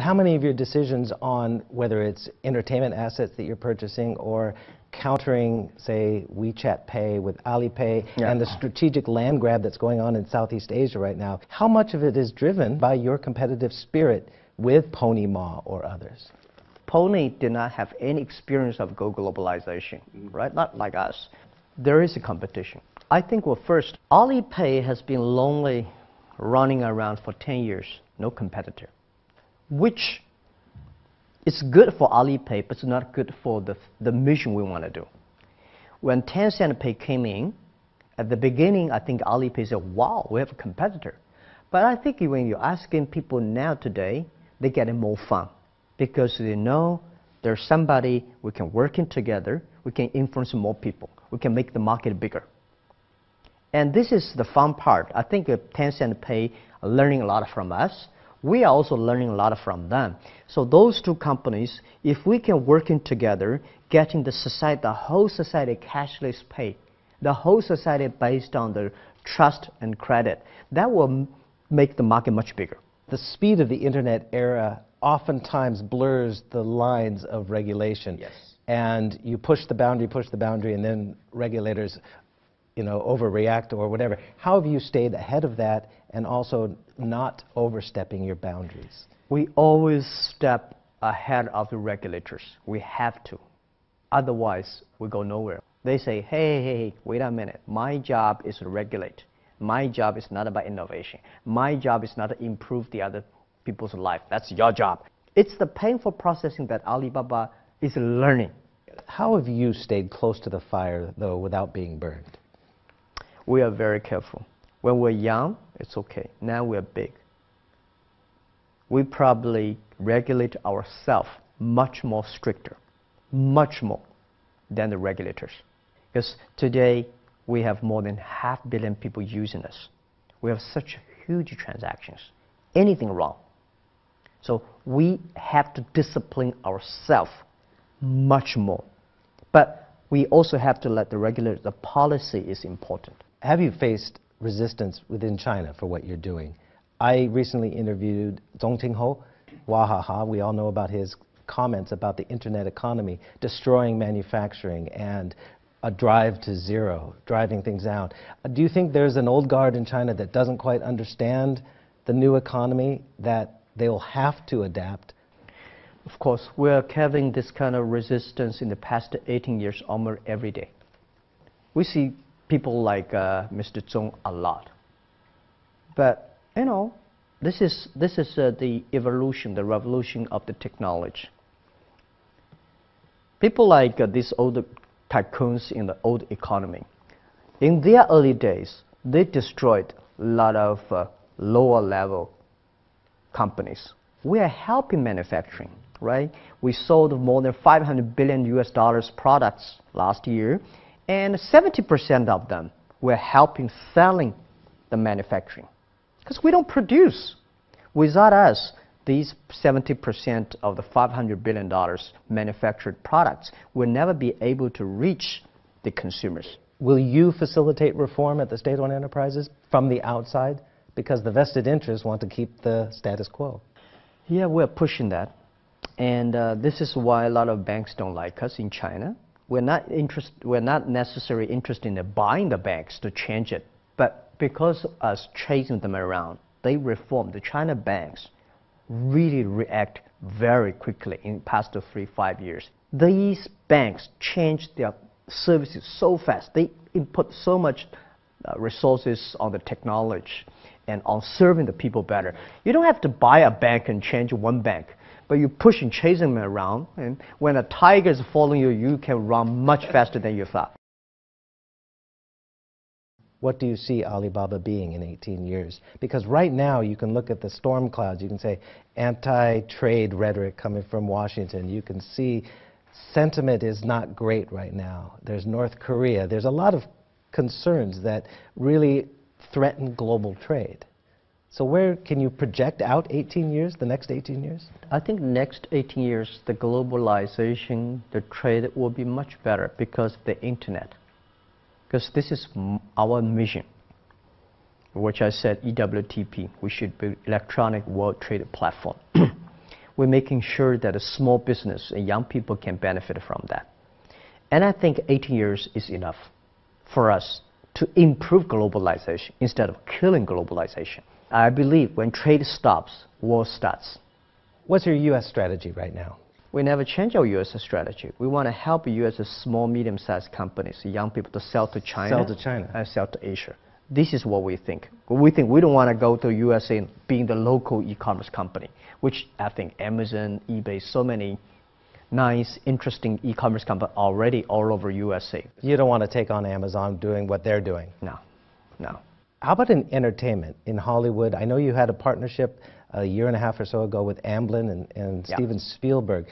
how many of your decisions on whether it's entertainment assets that you're purchasing or countering, say, WeChat Pay with Alipay and the strategic land grab that's going on in Southeast Asia right now, how much of it is driven by your competitive spirit with Pony Ma or others? Pony did not have any experience of globalization, right? Not like us. There is a competition. I think, well, first, Alipay has been lonely running around for 10 years, no competitor, which is good for Alipay, but it's not good for the mission we want to do. When Tencent Pay came in, at the beginning, I think Alipay said, wow, we have a competitor. But I think when you're asking people now today, they're getting more fun because they know there's somebody we can work in together, we can influence more people, we can make the market bigger. And this is the fun part. I think Tencent Pay are learning a lot from us. We are also learning a lot from them. So those two companies, if we can work in together, getting the whole society cashless pay, the whole society based on the trust and credit, that will make the market much bigger. The speed of the internet era oftentimes blurs the lines of regulation. Yes. And you push the boundary, and then regulators overreact or whatever. How have you stayed ahead of that and also not overstepping your boundaries? We always step ahead of the regulators. We have to. Otherwise, we go nowhere. They say, hey, wait a minute. My job is to regulate. My job is not about innovation. My job is not to improve the other people's life. That's your job. It's the painful processing that Alibaba is learning. How have you stayed close to the fire, though, without being burned? We are very careful. When we're young, it's okay. Now we're big. We probably regulate ourselves much more stricter, much more than the regulators. Because today, we have more than 500 million people using us. We have such huge transactions. Anything wrong. So we have to discipline ourselves much more. But we also have to let the regulator, the policy is important. Have you faced resistance within China for what you're doing? I recently interviewed Zhong Tingho, Wahaha. We all know about his comments about the internet economy, destroying manufacturing and a drive to zero, driving things down. Do you think there's an old guard in China that doesn't quite understand the new economy, that they'll have to adapt? Of course, we're having this kind of resistance in the past 18 years almost every day. We see people like Mr. Zhong a lot. But, this is the evolution, the revolution of the technology. People like these old tycoons in the old economy, in their early days, they destroyed a lot of lower level companies. We are helping manufacturing, right? We sold more than $500 billion US products last year, and 70% of them were helping selling the manufacturing. Because we don't produce. Without us, these 70% of the $500 billion manufactured products will never be able to reach the consumers. Will you facilitate reform at the state-owned enterprises from the outside? Because the vested interests want to keep the status quo. Yeah, we're pushing that. And this is why a lot of banks don't like us in China. We're not necessarily interested in buying the banks to change it. But because of us chasing them around, they reform. The China banks really react very quickly in the past 3-5 years. These banks change their services so fast. They input so much resources on the technology and on serving the people better. You don't have to buy a bank and change one bank, but you push and chase them around, and when a tiger is following you, you can run much faster than you thought. What do you see Alibaba being in 18 years? Because right now you can look at the storm clouds, you can say anti-trade rhetoric coming from Washington, you can see sentiment is not great right now. There's North Korea, there's a lot of concerns that really threaten global trade. So where can you project out 18 years, the next 18 years? I think next 18 years, the globalization, the trade will be much better because of the internet. Because this is our mission, which I said EWTP, we should be electronic world trade platform. We're making sure that a small business and young people can benefit from that. And I think 18 years is enough for us to improve globalization instead of killing globalization. I believe when trade stops, war starts. What's your U.S. strategy right now? We never change our U.S. strategy. We want to help U.S. small, medium-sized companies, young people to sell to China. Sell to China. And sell to Asia. This is what we think. We think we don't want to go to USA being the local e-commerce company, which I think Amazon, eBay, so many nice, interesting e-commerce companies already all over USA. You don't want to take on Amazon doing what they're doing? No, no. How about in entertainment, in Hollywood? I know you had a partnership a year and a half or so ago with Amblin and Yeah. Steven Spielberg.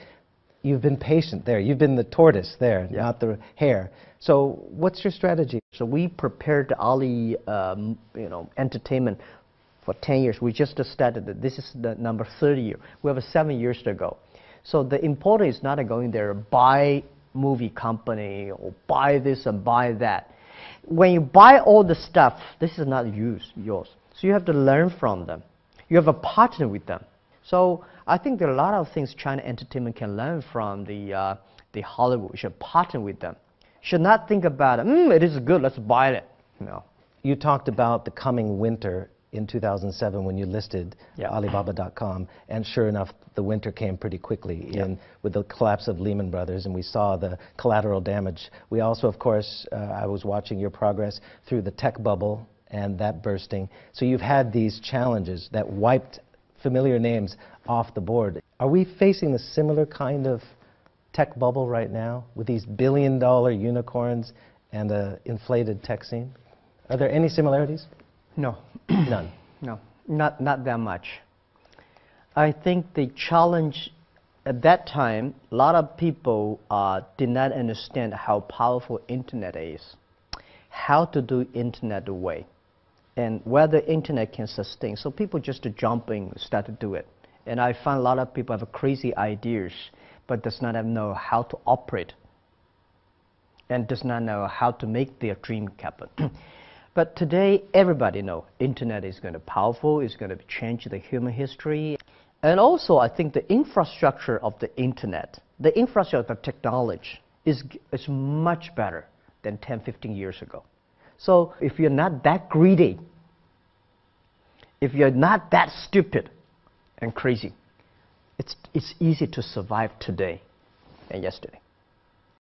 You've been patient there. You've been the tortoise there, Yeah. not the hare. So what's your strategy? So we prepared Ali, entertainment for 10 years. We just started it. This is the number 30 year. We have 7 years to go. So the important is not going there, buy movie company or buy this and buy that. When you buy all the stuff, this is not yours. So you have to learn from them. You have a partner with them. So I think there are a lot of things China entertainment can learn from the Hollywood. We should partner with them. Should not think about it is good, let's buy it. No. You talked about the coming winter in 2007 when you listed Alibaba.com, and sure enough, the winter came pretty quickly with the collapse of Lehman Brothers, and we saw the collateral damage. We also, of course, I was watching your progress through the tech bubble and that bursting. So you've had these challenges that wiped familiar names off the board. Are we facing a similar kind of tech bubble right now with these billion-dollar unicorns and an inflated tech scene? Are there any similarities? No. None. No, not that much. I think the challenge at that time, a lot of people did not understand how powerful internet is, how to do internet way, and whether internet can sustain. So people just jumping, start to do it. And I find a lot of people have crazy ideas, but does not know how to operate, and does not know how to make their dream happen. But today, everybody knows internet is going to be powerful, it's going to change the human history. And also, I think the infrastructure of the internet, the infrastructure of the technology is much better than 10, 15 years ago. So if you're not that greedy, if you're not that stupid and crazy, it's easy to survive today and yesterday.